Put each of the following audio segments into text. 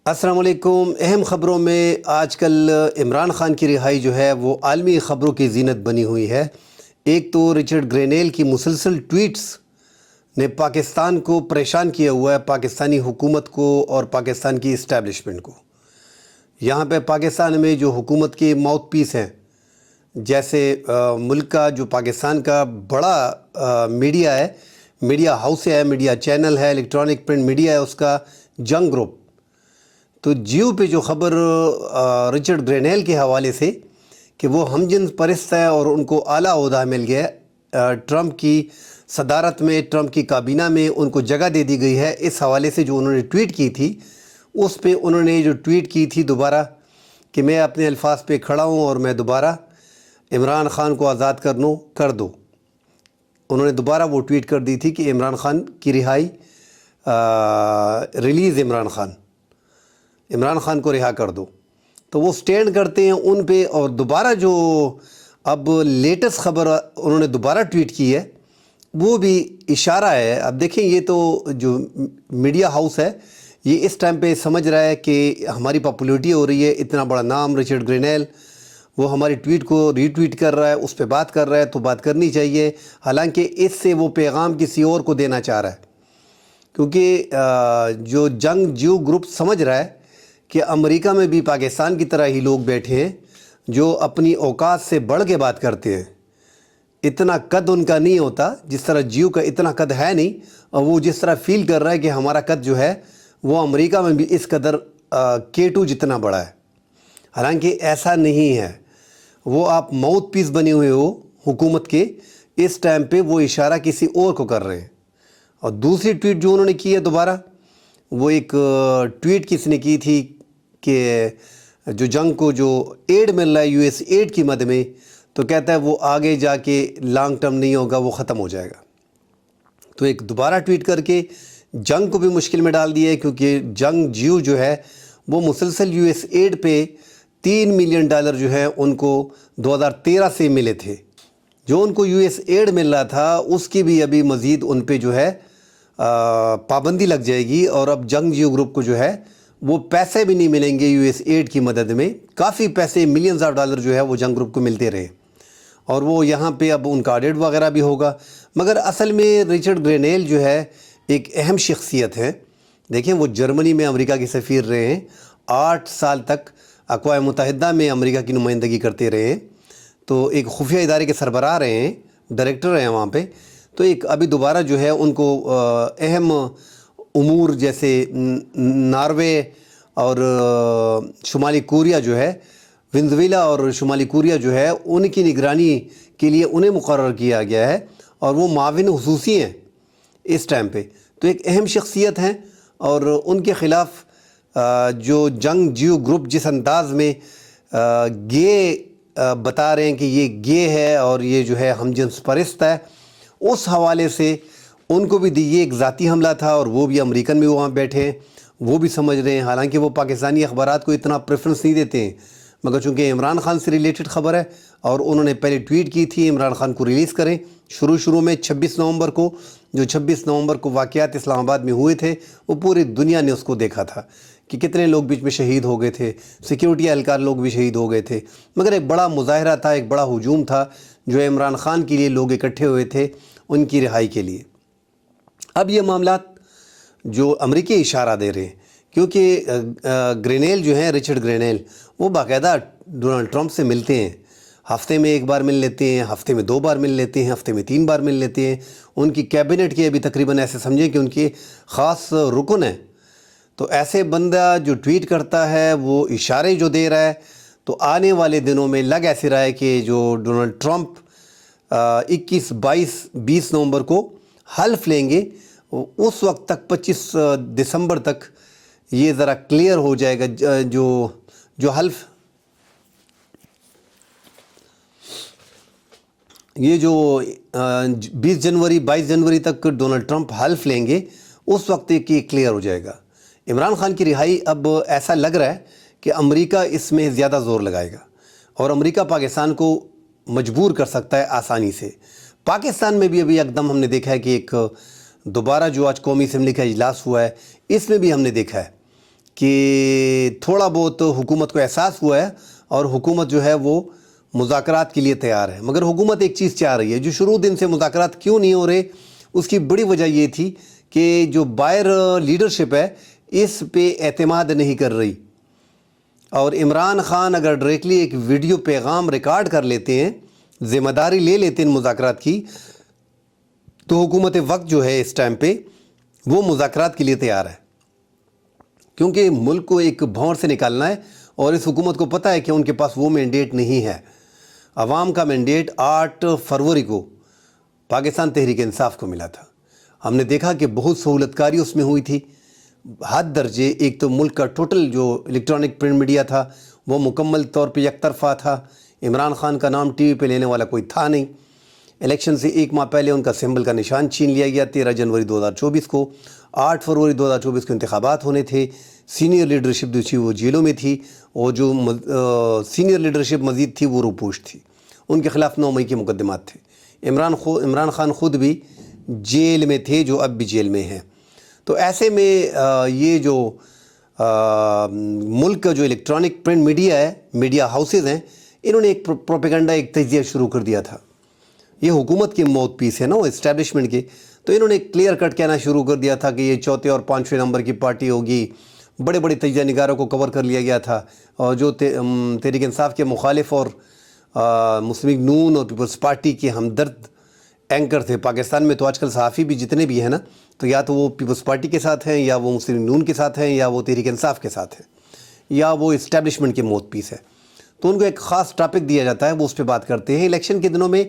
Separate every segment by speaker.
Speaker 1: السلام علیکم۔ اہم خبروں میں آج کل عمران خان کی رہائی جو ہے وہ عالمی خبروں کی زینت بنی ہوئی ہے۔ ایک تو رچرڈ گرینیل کی مسلسل ٹویٹس نے پاکستان کو پریشان کیا ہوا ہے، پاکستانی حکومت کو اور پاکستان کی اسٹیبلشمنٹ کو۔ یہاں پہ پاکستان میں جو حکومت کے ماؤتھ پیس ہیں، جیسے ملک کا جو پاکستان کا بڑا میڈیا ہے، میڈیا ہاؤس ہے، میڈیا چینل ہے، الیکٹرانک پرنٹ میڈیا ہے، اس کا جنگ گروپ، تو جیو پہ جو خبر رچرڈ گرینیل کے حوالے سے کہ وہ ہم جنس پرست ہے اور ان کو اعلیٰ عہدہ مل گیا ہے، ٹرمپ کی صدارت میں، ٹرمپ کی کابینہ میں ان کو جگہ دے دی گئی ہے، اس حوالے سے جو انہوں نے ٹویٹ کی تھی، اس پہ انہوں نے جو ٹویٹ کی تھی دوبارہ کہ میں اپنے الفاظ پہ کھڑا ہوں اور میں دوبارہ عمران خان کو آزاد کر دو۔ انہوں نے دوبارہ وہ ٹویٹ کر دی تھی کہ عمران خان کی رہائی، ریلیز عمران خان کو رہا کر دو۔ تو وہ سٹینڈ کرتے ہیں ان پہ، اور دوبارہ جو اب لیٹسٹ خبر انہوں نے دوبارہ ٹویٹ کی ہے وہ بھی اشارہ ہے۔ اب دیکھیں، یہ تو جو میڈیا ہاؤس ہے یہ اس ٹائم پہ سمجھ رہا ہے کہ ہماری پاپولیٹی ہو رہی ہے، اتنا بڑا نام رچرڈ گرینیل، وہ ہماری ٹویٹ کو ری ٹویٹ کر رہا ہے، اس پہ بات کر رہا ہے تو بات کرنی چاہیے، حالانکہ اس سے وہ پیغام کسی اور کو دینا چاہ رہا ہے، کیونکہ جو جنگ جیو گروپ سمجھ رہا ہے کہ امریکہ میں بھی پاکستان کی طرح ہی لوگ بیٹھے ہیں جو اپنی اوقات سے بڑھ کے بات کرتے ہیں۔ اتنا قد ان کا نہیں ہوتا، جس طرح جیو کا اتنا قد ہے نہیں، اور وہ جس طرح فیل کر رہا ہے کہ ہمارا قد جو ہے وہ امریکہ میں بھی اس قدر K2 جتنا بڑا ہے، حالانکہ ایسا نہیں ہے۔ وہ آپ ماؤتھ پیس بنے ہوئے ہو حکومت کے، اس ٹائم پہ وہ اشارہ کسی اور کو کر رہے ہیں۔ اور دوسری ٹویٹ جو انہوں نے کی ہے دوبارہ، وہ ایک ٹویٹ کس نے کی تھی کہ جو جنگ کو جو ایڈ مل رہا ہے US ایڈ کی مد میں، تو کہتا ہے وہ آگے جا کے لانگ ٹرم نہیں ہوگا، وہ ختم ہو جائے گا۔ تو ایک دوبارہ ٹویٹ کر کے جنگ کو بھی مشکل میں ڈال دیا ہے، کیونکہ جنگ جیو جو ہے وہ مسلسل US ایڈ پہ $3 ملین جو ہے ان کو 2013 سے ملے تھے۔ جو ان کو US ایڈ مل رہا تھا اس کی بھی ابھی مزید ان پہ جو ہے پابندی لگ جائے گی، اور اب جنگ جیو گروپ کو جو ہے وہ پیسے بھی نہیں ملیں گے US ایڈ کی مدد میں۔ کافی پیسے، ملینز آف ڈالر جو ہے وہ جنگ گروپ کو ملتے رہے، اور وہ یہاں پہ اب ان کا آڈٹ وغیرہ بھی ہوگا۔ مگر اصل میں رچرڈ گرینیل جو ہے ایک اہم شخصیت ہے۔ دیکھیں، وہ جرمنی میں امریکہ کے سفیر رہے ہیں، 8 سال تک اقوام متحدہ میں امریکہ کی نمائندگی کرتے رہے ہیں، تو ایک خفیہ ادارے کے سربراہ رہے ہیں، ڈائریکٹر ہیں وہاں پہ۔ تو ایک ابھی دوبارہ جو ہے ان کو اہم امور جیسے ناروے اور شمالی کوریا جو ہے، ونزویلا اور شمالی کوریا جو ہے، ان کی نگرانی کے لیے انہیں مقرر کیا گیا ہے، اور وہ معاون خصوصی ہیں اس ٹائم پہ۔ تو ایک اہم شخصیت ہیں، اور ان کے خلاف جو جنگ جیو گروپ جس انداز میں گے بتا رہے ہیں کہ یہ گے ہے اور یہ جو ہے ہم جنس پرست ہے، اس حوالے سے ان کو بھی یہ ایک ذاتی حملہ تھا، اور وہ بھی امریکن بھی وہاں بیٹھے ہیں، وہ بھی سمجھ رہے ہیں، حالانکہ وہ پاکستانی اخبارات کو اتنا پریفرنس نہیں دیتے ہیں، مگر چونکہ عمران خان سے ریلیٹڈ خبر ہے، اور انہوں نے پہلے ٹویٹ کی تھی عمران خان کو ریلیز کریں۔ شروع میں 26 نومبر کو، جو 26 نومبر کو واقعات اسلام آباد میں ہوئے تھے، وہ پوری دنیا نے اس کو دیکھا تھا کہ کتنے لوگ بیچ میں شہید ہو گئے تھے، سیکیورٹی اہلکار لوگ بھی شہید ہو گئے تھے، مگر ایک بڑا مظاہرہ تھا، ایک بڑا ہجوم تھا جو عمران خان کے لیے لوگ اکٹھے ہوئے تھے ان کی رہائی کے لیے۔ اب یہ معاملات جو امریکی اشارہ دے رہے ہیں، کیونکہ گرینیل جو ہیں، رچرڈ گرینیل، وہ باقاعدہ ڈونلڈ ٹرمپ سے ملتے ہیں، ہفتے میں 1 بار مل لیتے ہیں، ہفتے میں 2 بار مل لیتے ہیں، ہفتے میں 3 بار مل لیتے ہیں۔ ان کی کیبنٹ کے ابھی تقریباً ایسے سمجھیں کہ ان کے خاص رکن ہیں۔ تو ایسے بندہ جو ٹویٹ کرتا ہے، وہ اشارے جو دے رہا ہے، تو آنے والے دنوں میں لگ ایسے رہا ہے کہ جو ڈونلڈ ٹرمپ 21، 22، 20 نومبر کو حلف لیں گے، اس وقت تک 25 دسمبر تک یہ ذرا کلیئر ہو جائے گا۔ جو حلف، یہ جو 20 جنوری 22 جنوری تک ڈونلڈ ٹرمپ حلف لیں گے، اس وقت یہ کلیئر ہو جائے گا۔ عمران خان کی رہائی اب ایسا لگ رہا ہے کہ امریکہ اس میں زیادہ زور لگائے گا، اور امریکہ پاکستان کو مجبور کر سکتا ہے آسانی سے۔ پاکستان میں بھی ابھی اقدام ہم نے دیکھا ہے کہ ایک دوبارہ جو آج قومی اسمبلی کا اجلاس ہوا ہے، اس میں بھی ہم نے دیکھا ہے کہ تھوڑا بہت حکومت کو احساس ہوا ہے اور حکومت جو ہے وہ مذاکرات کے لیے تیار ہے. مگر حکومت ایک چیز چاہ رہی ہے. جو شروع دن سے مذاکرات کیوں نہیں ہو رہے، اس کی بڑی وجہ یہ تھی کہ جو باہر لیڈرشپ ہے اس پہ اعتماد نہیں کر رہی. اور عمران خان اگر ڈائریکٹلی ایک ویڈیو پیغام ریکارڈ کر لیتے ہیں، ذمہ داری لے لیتے ہیں مذاکرات کی، تو حکومت وقت جو ہے اس ٹائم پہ وہ مذاکرات کے لیے تیار ہے. کیونکہ ملک کو ایک بھنور سے نکالنا ہے اور اس حکومت کو پتہ ہے کہ ان کے پاس وہ مینڈیٹ نہیں ہے. عوام کا مینڈیٹ 8 فروری کو پاکستان تحریک انصاف کو ملا تھا. ہم نے دیکھا کہ بہت سہولت کاری اس میں ہوئی تھی حد درجے. ایک تو ملک کا ٹوٹل جو الیکٹرانک پرنٹ میڈیا تھا وہ مکمل طور پہ یک طرفہ تھا. عمران خان کا نام ٹی وی پہ لینے والا کوئی تھا نہیں. الیکشن سے ایک ماہ پہلے ان کا سمبل کا نشان چھین لیا گیا. 13 جنوری 2024 کو 8 فروری 2024 کو انتخابات ہونے تھے. سینئر لیڈرشپ جو تھی وہ جیلوں میں تھی اور جو سینئر لیڈرشپ مزید تھی وہ روپوش تھی. ان کے خلاف 9 مئی کے مقدمات تھے. عمران خان خود بھی جیل میں تھے، جو اب بھی جیل میں ہیں. تو ایسے میں یہ جو ملک کا جو الیکٹرانک پرنٹ میڈیا ہے، میڈیا ہاؤسز ہیں، انہوں نے ایک پروپیگنڈا، ایک تجزیہ شروع کر دیا تھا. یہ حکومت کی موت پیس ہے نا، اسٹیبلشمنٹ کے. تو انہوں نے کلیئر کٹ کہنا شروع کر دیا تھا کہ یہ 4 اور 5 نمبر کی پارٹی ہوگی. بڑے بڑے تجزیہ نگاروں کو کور کر لیا گیا تھا، اور جو تحریک انصاف کے مخالف اور مسلم لیگ نون اور پیپلز پارٹی کے ہمدرد اینکر تھے. پاکستان میں تو آج کل صحافی بھی جتنے بھی ہیں نا، تو یا تو وہ پیپلز پارٹی کے ساتھ ہیں، یا وہ مسلم لیگ نون کے ساتھ ہیں، یا وہ تحریک انصاف کے ساتھ ہیں، یا وہ اسٹیبلشمنٹ کے موت پیس ہے. تو ان کو ایک خاص ٹاپک دیا جاتا ہے، وہ اس پہ بات کرتے ہیں. الیکشن کے دنوں میں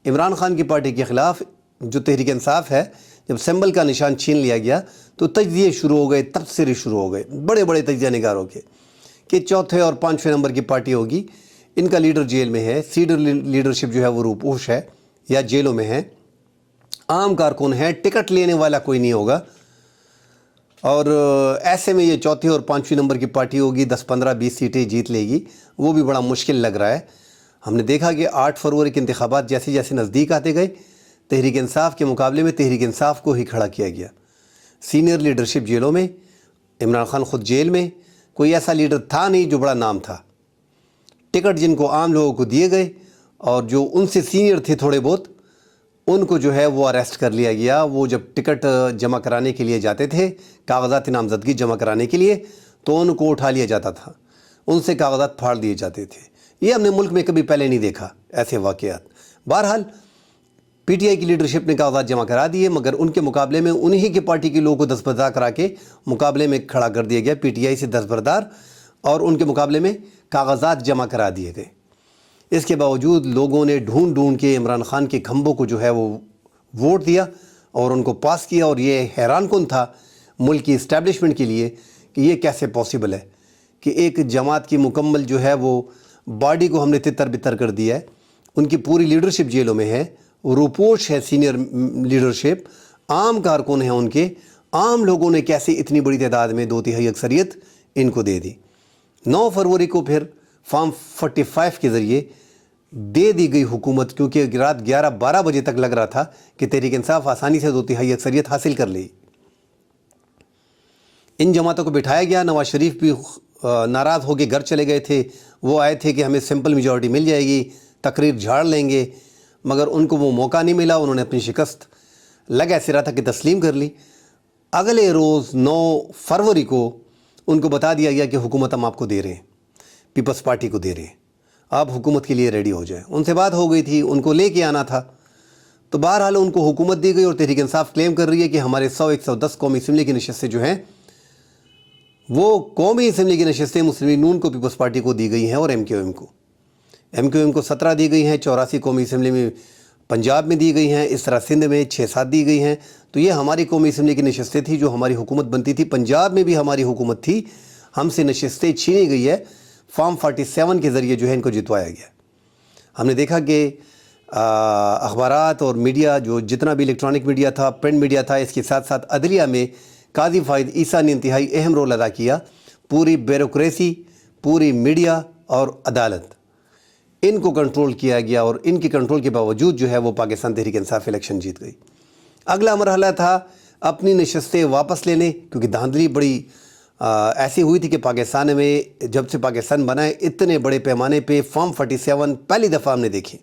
Speaker 1: عمران خان کی پارٹی کے خلاف جو تحریک انصاف ہے، جب سمبل کا نشان چھین لیا گیا تو تجزیے شروع ہو گئے، تبصرے شروع ہو گئے بڑے بڑے تجزیہ نگاروں کے، کہ 4 اور 5 نمبر کی پارٹی ہوگی. ان کا لیڈر جیل میں ہے، سینئر لیڈرشپ جو ہے وہ روپوش ہے یا جیلوں میں ہے، عام کارکن ہے، ٹکٹ لینے والا کوئی نہیں ہوگا. اور ایسے میں یہ 4 اور 5 نمبر کی پارٹی ہوگی، 10 15 20 سیٹیں جیت لے گی. وہ بھی بڑا مشکل لگ رہا ہے. ہم نے دیکھا کہ 8 فروری کے انتخابات جیسے جیسے نزدیک آتے گئے، تحریک انصاف کے مقابلے میں تحریک انصاف کو ہی کھڑا کیا گیا. سینئر لیڈرشپ جیلوں میں، عمران خان خود جیل میں. کوئی ایسا لیڈر تھا نہیں جو بڑا نام تھا. ٹکٹ جن کو عام لوگوں کو دیے گئے اور جو ان سے سینئر تھے تھوڑے بہت، ان کو جو ہے وہ اریسٹ کر لیا گیا. وہ جب ٹکٹ جمع کرانے کے لیے جاتے تھے، کاغذات نامزدگی جمع کرانے کے لیے، تو ان کو اٹھا لیا جاتا تھا، ان سے کاغذات پھاڑ دیے جاتے تھے. یہ ہم نے ملک میں کبھی پہلے نہیں دیکھا ایسے واقعات. بہرحال پی ٹی آئی کی لیڈرشپ نے کاغذات جمع کرا دیے، مگر ان کے مقابلے میں انہی کی پارٹی کے لوگوں کو دستبردار کرا کے مقابلے میں کھڑا کر دیا گیا. پی ٹی آئی سے دستبردار، اور ان کے مقابلے میں کاغذات جمع کرا دیے گئے. اس کے باوجود لوگوں نے ڈھونڈ ڈھونڈ کے عمران خان کے کھمبوں کو جو ہے وہ ووٹ دیا اور ان کو پاس کیا. اور یہ حیران کن تھا ملک کی اسٹیبلشمنٹ کے لیے کہ یہ کیسے پاسبل ہے کہ ایک جماعت کی مکمل جو ہے وہ باڈی کو ہم نے تتر بتر کر دیا ہے. ان کی پوری لیڈرشپ جیلوں میں ہے، روپوش ہے سینئر لیڈرشپ، عام کارکن ہیں ان کے. عام لوگوں نے کیسے اتنی بڑی تعداد میں 2/3 اکثریت ان کو دے دی. 9 فروری کو پھر فارم 45 کے ذریعے دے دی گئی حکومت، کیونکہ رات 11-12 بجے تک لگ رہا تھا کہ تحریک انصاف آسانی سے 2/3 اکثریت حاصل کر لی. ان جماعتوں کو بٹھایا گیا. نواز شریف بھی ناراض ہو کے گھر چلے گئے تھے. وہ آئے تھے کہ ہمیں سمپل میجورٹی مل جائے گی، تقریر جھاڑ لیں گے، مگر ان کو وہ موقع نہیں ملا. انہوں نے اپنی شکست لگ ایسے رہا تھا کہ تسلیم کر لی. اگلے روز 9 فروری کو ان کو بتا دیا گیا کہ حکومت ہم آپ کو دے رہے ہیں، پیپلز پارٹی کو دے رہے ہیں، آپ حکومت کے لیے ریڈی ہو جائیں. ان سے بات ہو گئی تھی، ان کو لے کے آنا تھا. تو بہرحال ان کو حکومت دی گئی اور تحریک انصاف کلیم کر رہی ہے کہ ہمارے 110 قومی اسمبلی کی نشستیں جو ہیں وہ قومی اسمبلی کی نشستیں مسلم لیگ نون کو، پیپلز پارٹی کو دی گئی ہیں، اور ایم کیو ایم کو 17 دی گئی ہیں. 84 قومی اسمبلی میں پنجاب میں دی گئی ہیں. اس طرح سندھ میں 6-7 دی گئی ہیں. تو یہ ہماری قومی اسمبلی کی نشستیں تھیں جو ہماری حکومت بنتی تھی. پنجاب میں بھی ہماری حکومت تھی، ہم سے نشستیں چھینی گئی ہے. فارم 47 کے ذریعے جو ہے ان کو جتوایا گیا. ہم نے دیکھا کہ اخبارات اور میڈیا، جو جتنا بھی الیکٹرانک میڈیا تھا، پرنٹ میڈیا تھا، اس کے ساتھ ساتھ عدلیہ میں قاضی فائد عیسیٰ نے انتہائی اہم رول ادا کیا. پوری بیوروکریسی، پوری میڈیا اور عدالت، ان کو کنٹرول کیا گیا، اور ان کی کنٹرول کے باوجود جو ہے وہ پاکستان تحریک انصاف الیکشن جیت گئی. اگلا مرحلہ تھا اپنی نشستیں واپس لینے، کیونکہ دھاندلی بڑی ایسی ہوئی تھی کہ پاکستان میں جب سے پاکستان بنا ہے اتنے بڑے پیمانے پہ فارم 47 پہلی دفعہ ہم نے دیکھی.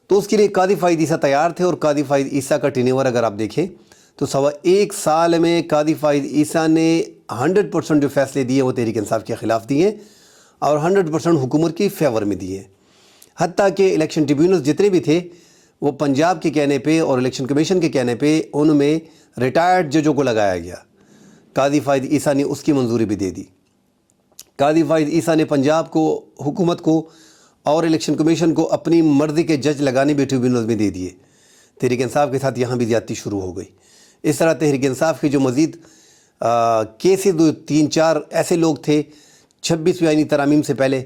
Speaker 1: تو اس کے لیے قاضی فائد عیسیٰ تیار تھے, اور قاضی فائد عیسیٰ کا ٹرن اوور اگر آپ دیکھیں تو 1.25 سال میں قاضی فائد عیسیٰ نے 100% جو فیصلے دیے وہ تحریک انصاف کے خلاف دیے اور 100% حکومت کی فیور میں دیے. حتیٰ کہ الیکشن ٹریبیونلز جتنے بھی تھے وہ پنجاب کے کہنے پہ اور الیکشن کمیشن کے کہنے پہ ان میں ریٹائرڈ ججوں کو لگایا گیا. قاضی فائد عیسیٰ نے اس کی منظوری بھی دے دی. قاضی فائد عیسیٰ نے پنجاب کو, حکومت کو اور الیکشن کمیشن کو اپنی مرضی کے جج لگانے بھی ٹریبیونلز میں دے دیے. تحریک انصاف کے ساتھ یہاں بھی زیادتی شروع ہو گئی. اس طرح تحریک انصاف کے جو مزید کیسز 3-4 ایسے لوگ تھے 26 آئینی ترامیم سے پہلے,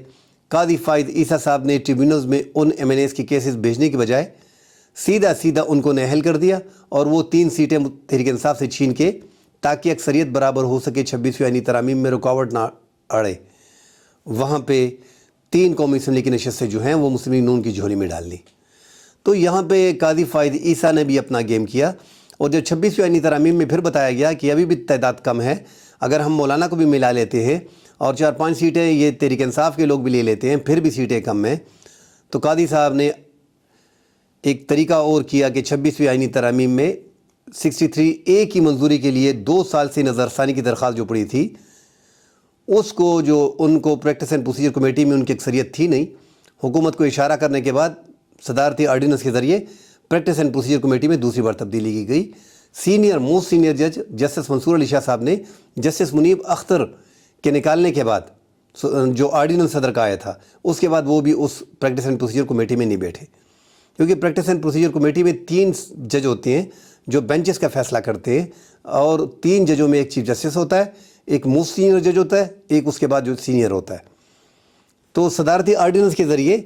Speaker 1: قاضی فائد عیسیٰ صاحب نے ٹریبیونلز میں ان ایم این ایز کے کیسز بھیجنے کے بجائے سیدھا ان کو نااہل کر دیا, اور وہ 3 سیٹیں تحریک انصاف سے چھین کے تاکہ اکثریت برابر ہو سکے 26 آئینی ترامیم میں رکاوٹ نہ اڑے, وہاں پہ 3 قومی اسمبلی کی نشستیں جو ہیں وہ مسلم لیگ نون کی جھولی میں ڈال لی. تو یہاں پہ قاضی فائد عیسیٰ نے بھی اپنا گیم کیا, اور جب 26 آئینی ترامیم میں پھر بتایا گیا کہ ابھی بھی تعداد کم ہے, اگر ہم مولانا کو بھی ملا لیتے ہیں اور 4-5 سیٹیں یہ تحریک انصاف کے لوگ بھی لے لیتے ہیں پھر بھی سیٹیں کم ہیں, تو قاضی صاحب نے ایک طریقہ اور کیا کہ 26 آئینی ترامیم میں 63A کی منظوری کے لیے 2 سال سے نظر ثانی کی درخواست جو پڑی تھی اس کو, جو ان کو پریکٹس اینڈ پروسیجر کمیٹی میں ان کی اکثریت تھی نہیں, حکومت کو اشارہ کرنے کے بعد صدارتی آرڈیننس کے ذریعے پریکٹس اینڈ پروسیجر کمیٹی میں دوسری بار تبدیلی کی گئی. موسٹ سینئر جج جسٹس منصور علی شاہ صاحب نے جسٹس منیب اختر کے نکالنے کے بعد جو آرڈیننس صدر کا آیا تھا اس کے بعد وہ بھی اس پریکٹس اینڈ پروسیجر کمیٹی میں نہیں بیٹھے, کیونکہ پریکٹس اینڈ پروسیجر کمیٹی میں 3 جج ہوتے ہیں جو بینچز کا فیصلہ کرتے ہیں, اور 3 ججوں میں ایک چیف جسٹس ہوتا ہے, ایک موسٹ سینئر جج ہوتا ہے, ایک اس کے بعد جو سینئر ہوتا ہے. تو صدارتی آرڈیننس کے ذریعے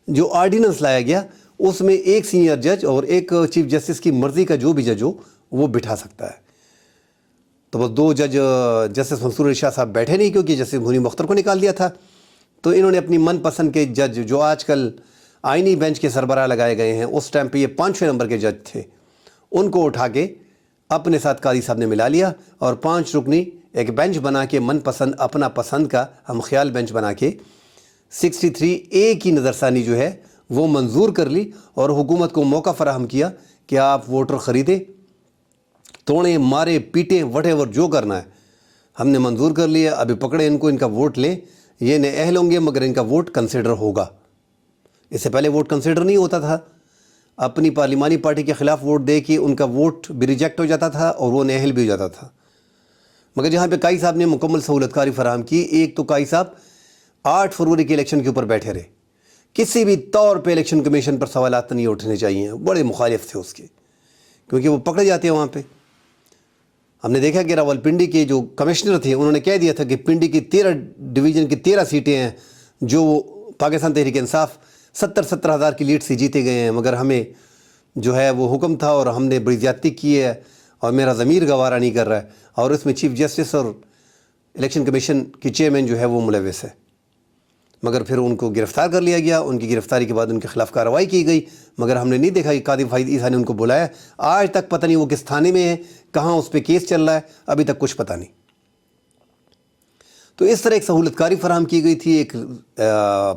Speaker 1: جو آرڈیننس لایا گیا اس میں ایک سینئر جج اور ایک چیف جسٹس کی مرضی کا جو بھی جج ہو وہ بٹھا سکتا ہے. تو بس 2 جج جسٹس منصور علی شاہ صاحب بیٹھے نہیں کیونکہ جسٹس منیب اختر کو نکال دیا تھا, تو انہوں نے اپنی من پسند کے جج جو آج کل آئینی بینچ کے سربراہ لگائے گئے ہیں, اس ٹائم پہ یہ 5ویں نمبر کے جج تھے, ان کو اٹھا کے اپنے ساتھ قاضی صاحب نے ملا لیا اور 5 رکنی ایک بینچ بنا کے من پسند اپنا پسند کا ہم خیال بینچ بنا کے 63A کی نظرثانی جو ہے وہ منظور کر لی, اور حکومت کو موقع فراہم کیا کہ آپ ووٹر خریدیں, توڑیں, مارے, پیٹیں, وٹ ایور جو کرنا ہے ہم نے منظور کر لیا, ابھی پکڑے ان کو, ان کا ووٹ لیں, یہ نااہل ہوں گے مگر ان کا ووٹ کنسیڈر ہوگا. اس سے پہلے ووٹ کنسیڈر نہیں ہوتا تھا, اپنی پارلیمانی پارٹی کے خلاف ووٹ دے کے ان کا ووٹ بھی ریجیکٹ ہو جاتا تھا اور وہ نااہل بھی ہو جاتا تھا. مگر جہاں پہ قاضی صاحب نے مکمل سہولت کاری فراہم کی, ایک تو قاضی صاحب 8 فروری کے الیکشن کے اوپر بیٹھے رہے, کسی بھی طور پہ الیکشن کمیشن پر سوالات نہیں اٹھنے چاہیے, بڑے مخالف تھے اس کے, کیونکہ وہ پکڑے جاتے ہیں وہاں پہ. ہم نے دیکھا کہ راولپنڈی کے جو کمشنر تھے انہوں نے کہہ دیا تھا کہ پنڈی کی 13 ڈویژن کی 13 سیٹیں ہیں جو پاکستان تحریک انصاف 70 ہزار کی لیڈ سے جیتے گئے ہیں, مگر ہمیں جو ہے وہ حکم تھا اور ہم نے بڑی زیادتی کی ہے اور میرا ضمیر گوارا نہیں کر رہا ہے, اور اس میں چیف جسٹس اور الیکشن کمیشن کی چیئرمین جو ہے وہ ملوث ہے. مگر پھر ان کو گرفتار کر لیا گیا, ان کی گرفتاری کے بعد ان کے خلاف کارروائی کی گئی, مگر ہم نے نہیں دیکھا کہ قاضی فائد عیسیٰ نے ان کو بلایا. آج تک پتہ نہیں وہ کس تھانے میں ہے, کہاں اس پہ کیس چل رہا ہے, ابھی تک کچھ پتہ نہیں. تو اس طرح ایک سہولت کاری فراہم کی گئی تھی. ایک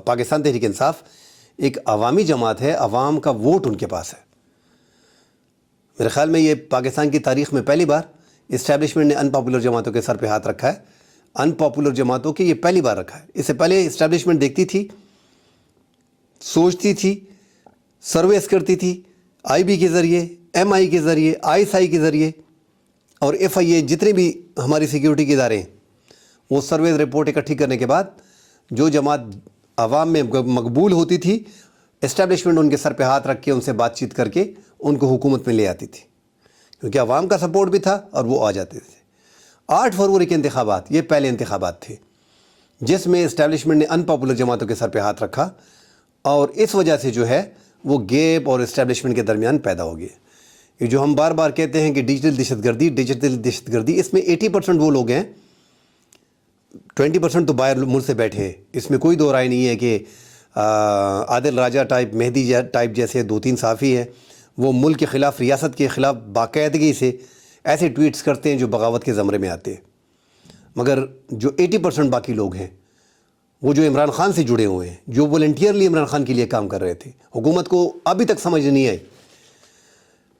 Speaker 1: پاکستان تحریک انصاف ایک عوامی جماعت ہے, عوام کا ووٹ ان کے پاس ہے. میرے خیال میں یہ پاکستان کی تاریخ میں پہلی بار اسٹیبلشمنٹ نے ان پاپولر جماعتوں کے سر پہ ہاتھ رکھا ہے. ان پاپولر جماعتوں کی یہ پہلی بار رکھا ہے. اس سے پہلے اسٹیبلشمنٹ دیکھتی تھی, سوچتی تھی, سرویس کرتی تھی, آئی بی کے ذریعے, ایم آئی کے ذریعے, آئی ایس آئی کے ذریعے اور ایف آئی اے, جتنے بھی ہماری سیکیورٹی کے ادارے ہیں, وہ سرویز رپورٹ اکٹھی کرنے کے بعد جو جماعت عوام میں مقبول ہوتی تھی, اسٹیبلشمنٹ ان کے سر پہ ہاتھ رکھ کے ان سے بات چیت کر کے ان کو حکومت میں لے آتی تھی, کیونکہ عوام کا سپورٹ بھی تھا اور وہ آ جاتے تھے. 8 فروری کے انتخابات یہ پہلے انتخابات تھے جس میں اسٹیبلشمنٹ نے ان پاپولر جماعتوں کے سر پہ ہاتھ رکھا, اور اس وجہ سے جو ہے وہ گیپ اور اسٹیبلشمنٹ کے درمیان پیدا ہو گیا. یہ جو ہم بار بار کہتے ہیں کہ ڈیجیٹل دہشت گردی, اس میں 80% وہ لوگ ہیں, 20% تو باہر ملک سے بیٹھے ہیں. اس میں کوئی دو رائے نہیں ہے کہ عادل راجہ ٹائپ, مہدی ٹائپ جیسے 2-3 صحافی ہیں, وہ ملک کے خلاف, ریاست کے خلاف باقاعدگی سے ایسے ٹویٹس کرتے ہیں جو بغاوت کے زمرے میں آتے ہیں. مگر جو 80% باقی لوگ ہیں وہ جو عمران خان سے جڑے ہوئے ہیں، جو والنٹیئرلی عمران خان کے لیے کام کر رہے تھے، حکومت کو ابھی تک سمجھ نہیں آئی۔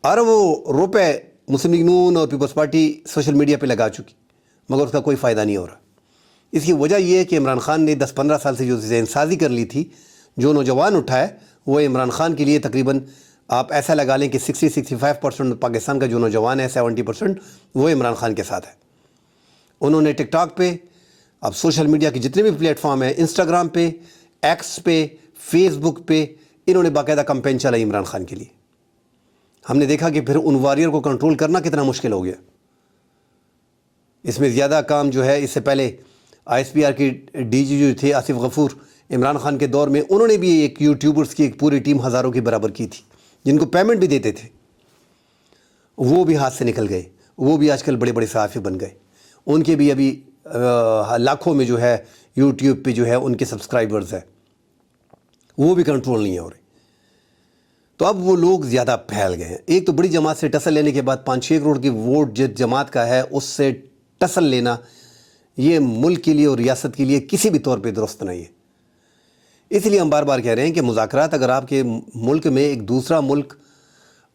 Speaker 1: اربوں روپے مسلم لیگ نون اور پیپلز پارٹی سوشل میڈیا پہ لگا چکی، مگر اس کا کوئی فائدہ نہیں ہو رہا۔ اس کی وجہ یہ ہے کہ عمران خان نے 10-15 سال سے جو ذہن سازی کر لی تھی، جو نوجوان اٹھا ہے وہ عمران خان کے لیے تقریباً آپ ایسا لگا لیں کہ 60-65% پاکستان کا جو نوجوان ہے، 70% وہ عمران خان کے ساتھ ہے۔ انہوں نے ٹک ٹاک پہ، اب سوشل میڈیا کے جتنے بھی پلیٹ فارم ہیں، انسٹاگرام پہ، ایکس پہ، فیس بک پہ، انہوں نے باقاعدہ کمپین چلائی عمران خان کے لیے۔ ہم نے دیکھا کہ پھر ان وارئر کو کنٹرول کرنا کتنا مشکل ہو گیا۔ اس میں زیادہ کام جو ہے، اس سے پہلے آئی ایس پی آر کے ڈی جی جو تھے آصف غفور، عمران خان کے دور میں انہوں نے بھی ایک یوٹیوبرز کی ایک پوری ٹیم ہزاروں کی برابر کی تھی، جن کو پیمنٹ بھی دیتے تھے، وہ بھی ہاتھ سے نکل گئے۔ وہ بھی آج کل بڑے بڑے صحافی بن گئے، ان کے بھی ابھی لاکھوں میں جو ہے یوٹیوب پہ جو ہے ان کے سبسکرائبرز ہیں، وہ بھی کنٹرول نہیں ہو رہے۔ تو اب وہ لوگ زیادہ پھیل گئے ہیں۔ ایک تو بڑی جماعت سے ٹسل لینے کے بعد 5-6 کروڑ کی ووٹ جس جماعت کا ہے، اس سے ٹسل لینا یہ ملک کے لیے اور ریاست کے لیے کسی بھی طور پہ درست نہیں ہے۔ اس لیے ہم بار بار کہہ رہے ہیں کہ مذاکرات اگر آپ کے ملک میں ایک دوسرا ملک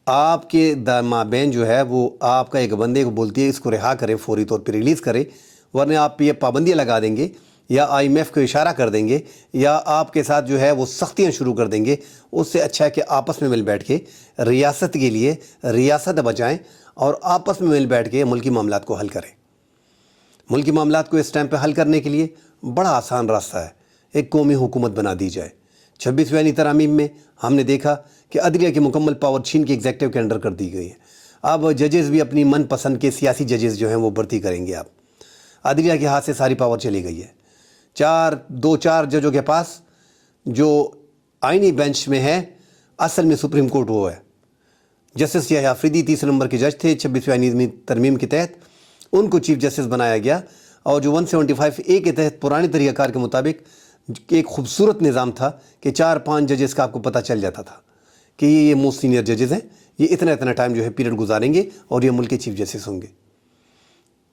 Speaker 1: آپ کے مابین جو ہے وہ آپ کا ایک بندے کو بولتی ہے اس کو رہا کرے، فوری طور پہ ریلیز کرے، ورنہ آپ پہ یہ پابندیاں لگا دیں گے یا آئی ایم ایف کو اشارہ کر دیں گے یا آپ کے ساتھ جو ہے وہ سختیاں شروع کر دیں گے، اس سے اچھا ہے کہ آپس میں مل بیٹھ کے ریاست کے لیے ریاست بچائیں اور آپس میں مل بیٹھ کے ملکی معاملات کو حل کریں۔ ملکی معاملات کو اس ٹائم پہ حل کرنے کے لیے بڑا آسان راستہ ہے، ایک قومی حکومت بنا دی جائے۔ 26ویں ترامیم میں ہم نے دیکھا کہ عدلیہ کی مکمل پاور چھین کے ایگزیکٹو کے انڈر کر دی گئی ہے۔ اب ججز بھی اپنی من پسند کے سیاسی ججز جو ہیں وہ بھرتی کریں گے۔ اب عدلیہ کے ہاتھ سے ساری پاور چلی گئی ہے۔ 4 ججوں کے پاس جو آئینی بینچ میں ہے، اصل میں سپریم کورٹ وہ ہے۔ جسٹس یحییٰ آفریدی 30 نمبر کے جج تھے 26ویں ترمیم کے تحت، ان کو چیف جسٹس بنایا گیا، اور جو 175A کے تحت پرانے طریقہ کار کے مطابق ایک خوبصورت نظام تھا کہ 4-5 ججز کا آپ کو پتہ چل جاتا تھا کہ یہ موسٹ سینئر ججز ہیں، یہ اتنا ٹائم جو ہے پیریڈ گزاریں گے اور یہ ملک کے چیف جسٹس ہوں گے۔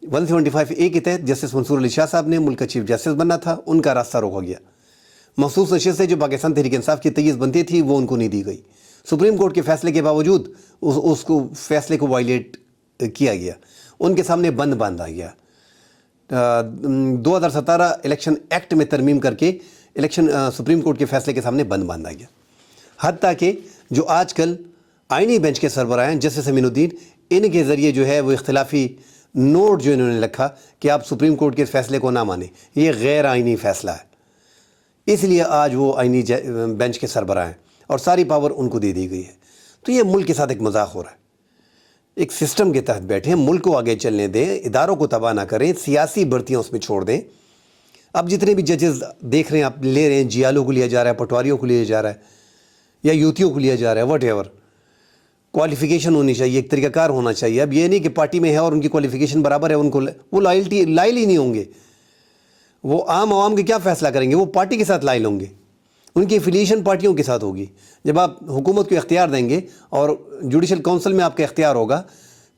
Speaker 1: 175A کے تحت جسٹس منصور علی شاہ صاحب نے ملک کا چیف جسٹس بننا تھا، ان کا راستہ روکا گیا۔ مخصوص نشستیں جو پاکستان تحریک انصاف کی تیئیز بنتی تھی وہ ان کو نہیں دی گئی۔ سپریم کورٹ کے فیصلے کے باوجود اس کو فیصلے کو وائلیٹ کیا گیا، ان کے سامنے بند باندھا گیا۔ 2017 الیکشن ایکٹ میں ترمیم کر کے سپریم کورٹ کے فیصلے کے سامنے بند باندھا گیا۔ حتیٰ کہ جو آج کل آئینی بینچ کے سربراہ ہیں جسٹس امین الدین، ان کے ذریعے جو ہے وہ اختلافی نوٹ جو انہوں نے لکھا کہ آپ سپریم کورٹ کے فیصلے کو نہ مانیں، یہ غیر آئینی فیصلہ ہے، اس لیے آج وہ آئینی بینچ کے سربراہ ہیں اور ساری پاور ان کو دے دی گئی ہے۔ تو یہ ملک کے ساتھ ایک مذاق ہو رہا ہے۔ ایک سسٹم کے تحت بیٹھیں، ملک کو آگے چلنے دیں، اداروں کو تباہ نہ کریں، سیاسی بھرتیاں اس میں چھوڑ دیں۔ اب جتنے بھی ججز دیکھ رہے ہیں آپ لے رہے ہیں، جیالوں کو لیا جا رہا ہے، پٹواریوں کو لیا جا رہا ہے یا یوتیوں کو لیا جا رہا ہے، وٹ ایور، کوالیفیکیشن ہونی چاہیے، ایک طریقہ کار ہونا چاہیے۔ اب یہ نہیں کہ پارٹی میں ہے اور ان کی کوالیفیکیشن برابر ہے، ان کو وہ لائل ہی نہیں ہوں گے، وہ عام عوام کے کیا فیصلہ کریں گے، وہ پارٹی کے ساتھ لائل ہوں گے، ان کی افیلیشن پارٹیوں کے ساتھ ہوگی۔ جب آپ حکومت کو اختیار دیں گے اور جوڈیشل کونسل میں آپ کا اختیار ہوگا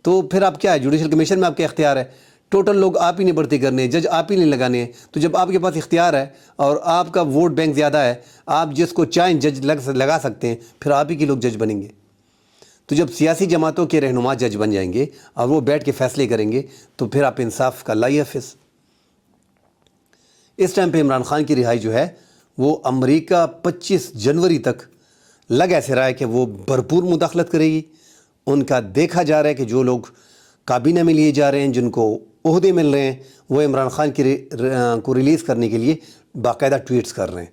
Speaker 1: تو پھر آپ کیا ہے، جوڈیشل کمیشن میں آپ کا اختیار ہے، ٹوٹل لوگ آپ ہی نہیں بھرتی کرنے، جج آپ ہی نہیں لگانے ہیں۔ تو جب آپ کے پاس اختیار ہے اور آپ کا ووٹ بینک زیادہ ہے، آپ جس کو چاہیں جج لگا سکتے ہیں، پھر آپ ہی کے لوگ جج بنیں گے۔ تو جب سیاسی جماعتوں کے رہنما جج بن جائیں گے اور وہ بیٹھ کے فیصلے کریں گے تو پھر آپ انصاف کا اللہ حافظ۔ اس ٹائم پہ عمران خان کی رہائی جو ہے وہ امریکہ 25 جنوری تک لگ ایسے رہا ہے کہ وہ بھرپور مداخلت کرے گی۔ ان کا دیکھا جا رہا ہے کہ جو لوگ کابینہ میں لیے جا رہے ہیں، جن کو عہدے مل رہے ہیں، وہ عمران خان کو ریلیز کرنے کے لیے باقاعدہ ٹویٹس کر رہے ہیں۔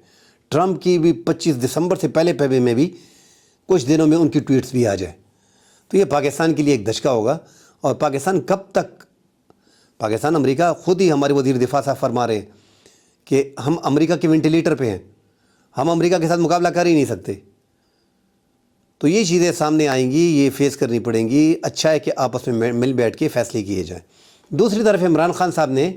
Speaker 1: ٹرمپ کی بھی 25 دسمبر سے پہلے میں بھی کچھ دنوں میں ان کی ٹویٹس بھی آ جائیں تو یہ پاکستان کے لیے ایک دھچکا ہوگا۔ اور پاکستان کب تک، پاکستان امریکہ خود ہی ہمارے وزیر دفاع صاحب فرما رہے ہیں کہ ہم امریکہ کے وینٹیلیٹر پہ ہیں، ہم امریکہ کے ساتھ مقابلہ کر ہی نہیں سکتے۔ تو یہ چیزیں سامنے آئیں گی، یہ فیس کرنی پڑیں گی۔ اچھا ہے کہ آپس میں مل بیٹھ کے فیصلے کیے جائیں۔ دوسری طرف عمران خان صاحب نے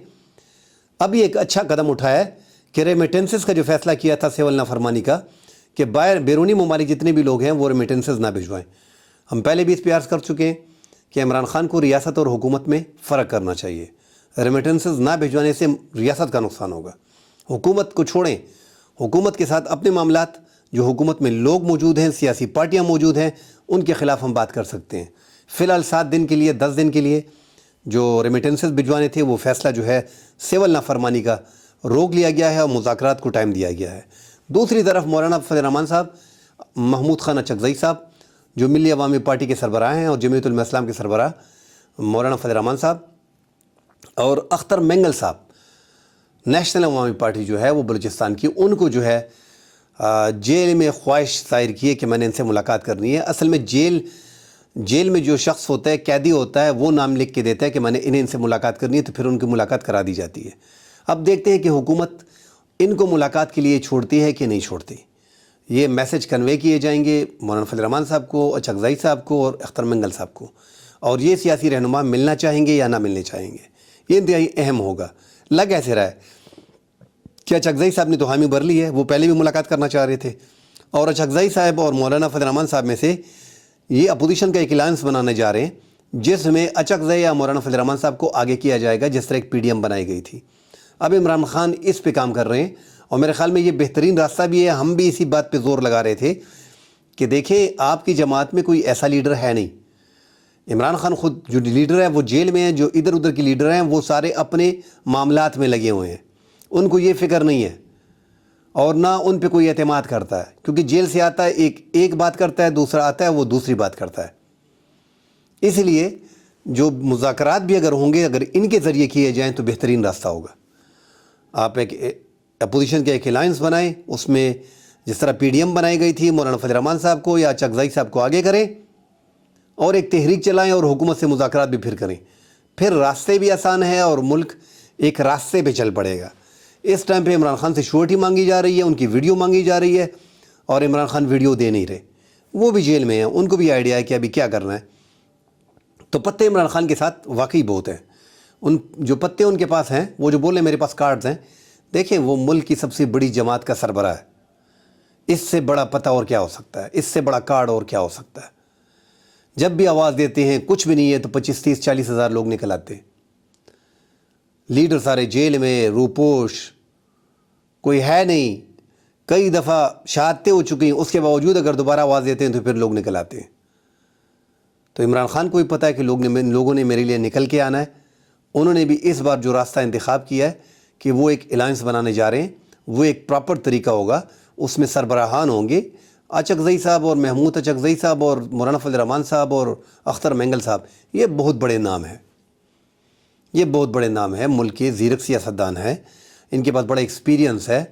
Speaker 1: ابھی ایک اچھا قدم اٹھایا ہے کہ ریمیٹنسز کا جو فیصلہ کیا تھا سیول نافرمانی کا، کہ بیرونی ممالک جتنے بھی لوگ ہیں وہ ریمیٹنسز نہ بھجوائیں۔ ہم پہلے بھی اس پہ عرض کر چکے ہیں کہ عمران خان کو ریاست اور حکومت میں فرق کرنا چاہیے۔ ریمیٹنسز نہ بھجوانے سے ریاست کا نقصان ہوگا. حکومت کو چھوڑیں, حکومت کے ساتھ اپنے معاملات, جو حکومت میں لوگ موجود ہیں, سیاسی پارٹیاں موجود ہیں, ان کے خلاف ہم بات کر سکتے ہیں. فی الحال 7 دن کے لیے, 10 دن کے لیے جو ریمیٹنسز بھجوانے تھے وہ فیصلہ جو ہے سول نافرمانی کا روک لیا گیا ہے اور مذاکرات کو ٹائم دیا گیا ہے. دوسری طرف مولانا فضل الرحمان صاحب, محمود خان اچکزئی صاحب جو ملی عوامی پارٹی کے سربراہ ہیں اور جمعیت علماء اسلام کے سربراہ مولانا فضل الرحمان صاحب, اور اختر مینگل صاحب نیشنل عوامی پارٹی جو ہے وہ بلوچستان کی, ان کو جو ہے جیل میں خواہش ظاہر کی ہے کہ میں نے ان سے ملاقات کرنی ہے. اصل میں جیل میں جو شخص ہوتا ہے, قیدی ہوتا ہے, وہ نام لکھ کے دیتا ہے کہ میں نے ان سے ملاقات کرنی ہے, تو پھر ان کی ملاقات کرا دی جاتی ہے. اب دیکھتے ہیں کہ حکومت ان کو ملاقات کے لیے چھوڑتی ہے کہ نہیں چھوڑتی. یہ میسج کنوے کیے جائیں گے مولانا فضل الرحمان صاحب کو, اچکزئی صاحب کو اور اختر منگل صاحب کو, اور یہ سیاسی رہنما ملنا چاہیں گے یا نہ ملنے چاہیں گے. یہ انتہائی اہم ہوگا. لگ ایسے رہا ہے کہ اچکزئی صاحب نے تو حامی بھر لی ہے, وہ پہلے بھی ملاقات کرنا چاہ رہے تھے, اور اچکزئی صاحب اور مولانا فضل الرحمان صاحب میں سے یہ اپوزیشن کا ایک الائنس بنانے جا رہے ہیں, جس میں اچکزئی یا مولانا فضل الرحمان صاحب کو آگے کیا جائے گا, جس طرح ایک PDM بنائی گئی تھی. اب عمران خان اس پہ کام کر رہے ہیں, اور میرے خیال میں یہ بہترین راستہ بھی ہے. ہم بھی اسی بات پہ زور لگا رہے تھے کہ دیکھیں آپ کی جماعت میں کوئی ایسا لیڈر ہے نہیں. عمران خان خود جو لیڈر ہے وہ جیل میں ہے, جو ادھر ادھر کے لیڈر ہیں وہ سارے اپنے معاملات میں لگے ہوئے ہیں, ان کو یہ فکر نہیں ہے اور نہ ان پہ کوئی اعتماد کرتا ہے, کیونکہ جیل سے آتا ہے ایک بات کرتا ہے, دوسرا آتا ہے وہ دوسری بات کرتا ہے. اس لیے جو مذاکرات بھی اگر ہوں گے, اگر ان کے ذریعے کیے جائیں تو بہترین راستہ ہوگا. آپ ایک اپوزیشن کے ایک الائنس بنائیں, اس میں جس طرح PDM بنائی گئی تھی مولانا فضل الرحمان صاحب کو یا اچکزئی صاحب کو آگے کریں, اور ایک تحریک چلائیں اور حکومت سے مذاکرات بھی پھر کریں. پھر راستے بھی آسان ہے اور ملک ایک راستے پہ چل پڑے گا. اس ٹائم پہ عمران خان سے شورٹی مانگی جا رہی ہے, ان کی ویڈیو مانگی جا رہی ہے, اور عمران خان ویڈیو دے نہیں رہے. وہ بھی جیل میں ہیں, ان کو بھی آئیڈیا ہے کہ ابھی کیا کرنا ہے. تو پتے عمران خان کے ساتھ واقعی بہت ہیں. ان جو پتے ان کے پاس ہیں, وہ جو بولے میرے پاس کارڈز ہیں, دیکھیں وہ ملک کی سب سے بڑی جماعت کا سربراہ ہے. اس سے بڑا پتہ اور کیا ہو سکتا ہے, اس سے بڑا کارڈ اور کیا ہو سکتا ہے. جب بھی آواز دیتے ہیں کچھ بھی نہیں ہے تو 25, 30, 40 ہزار لوگ نکل آتے ہیں. لیڈر سارے جیل میں, روپوش, کوئی ہے نہیں, کئی دفعہ شہادتیں ہو چکی ہیں, اس کے باوجود اگر دوبارہ آواز دیتے ہیں تو پھر لوگ نکل آتے ہیں. تو عمران خان کو بھی پتہ ہے کہ لوگوں نے میرے لیے نکل کے آنا ہے. انہوں نے بھی اس بار جو راستہ انتخاب کیا ہے کہ وہ ایک الائنس بنانے جا رہے ہیں, وہ ایک پراپر طریقہ ہوگا. اس میں سربراہان ہوں گے, اچکزئی صاحب اور محمود اچکزئی صاحب اور مولانا فضل الرحمان صاحب اور اختر مینگل صاحب. یہ بہت بڑے نام ہیں, یہ بہت بڑے نام ہیں, ملک کے زیرک سیاستدان ہیں, ان کے پاس بڑا ایکسپیرینس ہے.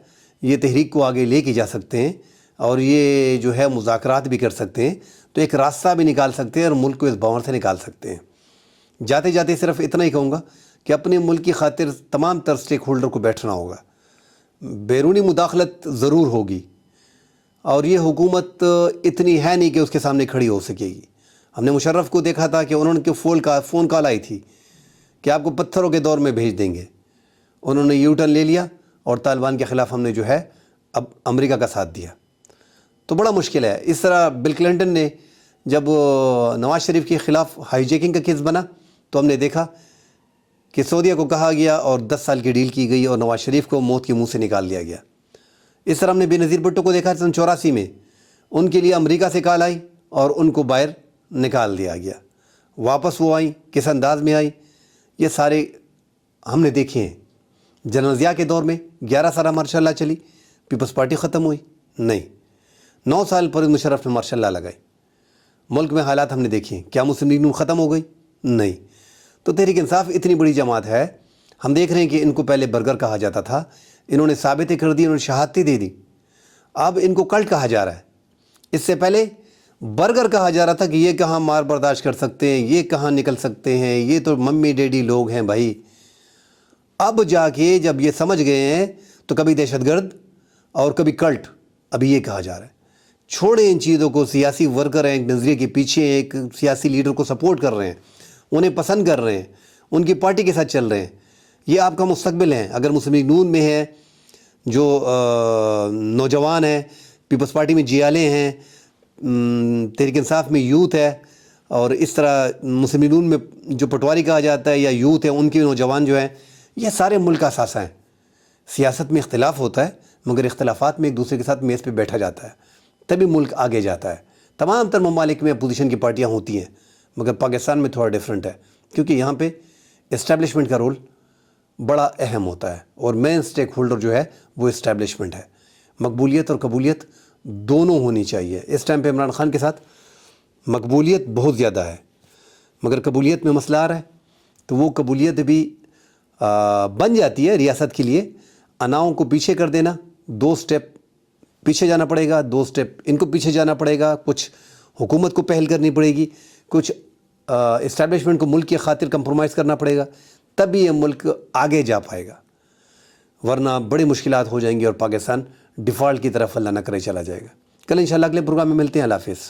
Speaker 1: یہ تحریک کو آگے لے کے جا سکتے ہیں, اور یہ جو ہے مذاکرات بھی کر سکتے ہیں, تو ایک راستہ بھی نکال سکتے ہیں اور ملک کو اس بھنور سے نکال سکتے ہیں. جاتے جاتے صرف اتنا ہی کہوں گا کہ اپنے ملک کی خاطر تمام تر اسٹیک ہولڈر کو بیٹھنا ہوگا. بیرونی مداخلت ضرور ہوگی, اور یہ حکومت اتنی ہے نہیں کہ اس کے سامنے کھڑی ہو سکے گی. ہم نے مشرف کو دیکھا تھا کہ انہوں نے فون کال آئی تھی کہ آپ کو پتھروں کے دور میں بھیج دیں گے. انہوں نے یو ٹرن لے لیا اور طالبان کے خلاف ہم نے جو ہے اب امریکہ کا ساتھ دیا. تو بڑا مشکل ہے. اس طرح بل کلنٹن نے جب نواز شریف کے خلاف ہائی جیکنگ کا کیس بنا تو ہم نے دیکھا کہ سعودیہ کو کہا گیا اور 10 سال کی ڈیل کی گئی اور نواز شریف کو موت کے منہ سے نکال لیا گیا. اس طرح ہم نے بے نظیر بھٹو کو دیکھا 84 میں, ان کے لیے امریکہ سے کال آئی اور ان کو باہر نکال دیا گیا. واپس وہ آئیں, کس انداز میں آئیں, یہ سارے ہم نے دیکھے ہیں. جنرل ضیاء کے دور میں 11 سال ماشاء اللہ چلی, پیپلز پارٹی ختم ہوئی نہیں. 9 سال پر مشرف نے ماشاء اللہ لگائی. ملک میں حالات ہم نے دیکھے ہیں. کیا مسلم لیگ ختم ہو گئی؟ نہیں. تو تحریک انصاف اتنی بڑی جماعت ہے. ہم دیکھ رہے ہیں کہ ان کو پہلے برگر کہا جاتا تھا, انہوں نے ثابتیں کر دی, انہوں نے شہادتیں دے دی, اب ان کو کلٹ کہا جا رہا ہے. اس سے پہلے برگر کہا جا رہا تھا کہ یہ کہاں مار برداشت کر سکتے ہیں, یہ کہاں نکل سکتے ہیں, یہ تو ممی ڈیڈی لوگ ہیں بھائی. اب جا کے جب یہ سمجھ گئے ہیں تو کبھی دہشت گرد اور کبھی کلٹ, ابھی یہ کہا جا رہا ہے. چھوڑیں ان چیزوں کو. سیاسی ورکر ہیں, ایک نظریے کے پیچھے ایک سیاسی لیڈر کو سپورٹ کر رہے ہیں, انہیں پسند کر رہے ہیں, ان کی پارٹی کے ساتھ چل رہے ہیں. یہ آپ کا مستقبل ہے. اگر مسلم لیگ نون میں ہے جو نوجوان ہیں, پیپلز پارٹی میں جیالے ہیں, تحریک انصاف میں یوتھ ہے, اور اس طرح مسلم لیگ میں جو پٹواری کہا جاتا ہے یا یوتھ ہے، ان کے نوجوان جو ہیں، یہ سارے ملک کا اثاثہ ہیں۔ سیاست میں اختلاف ہوتا ہے، مگر اختلافات میں ایک دوسرے کے ساتھ میز پہ بیٹھا جاتا ہے، تبھی ملک آگے جاتا ہے۔ تمام تر ممالک میں اپوزیشن کی پارٹیاں ہوتی ہیں، مگر پاکستان میں تھوڑا ڈیفرنٹ ہے، کیونکہ یہاں پہ اسٹیبلشمنٹ کا رول بڑا اہم ہوتا ہے، اور مین سٹیک ہولڈر جو ہے وہ اسٹیبلشمنٹ ہے۔ مقبولیت اور قبولیت دونوں ہونی چاہیے۔ اس ٹائم پہ عمران خان کے ساتھ مقبولیت بہت زیادہ ہے، مگر قبولیت میں مسئلہ آ رہا ہے، تو وہ قبولیت بھی بن جاتی ہے ریاست کے لیے۔ اناؤں کو پیچھے کر دینا، 2 سٹیپ پیچھے جانا پڑے گا، 2 سٹیپ ان کو پیچھے جانا پڑے گا، کچھ حکومت کو پہل کرنی پڑے گی، کچھ اسٹیبلشمنٹ کو ملک کی خاطر کمپرومائز کرنا پڑے گا، تبھی یہ ملک آگے جا پائے گا، ورنہ بڑی مشکلات ہو جائیں گی اور پاکستان ڈیفالٹ کی طرف اللہ نہ کرے چلا جائے گا۔ کل انشاءاللہ اگلے پروگرام میں ملتے ہیں۔ اللہ حافظ۔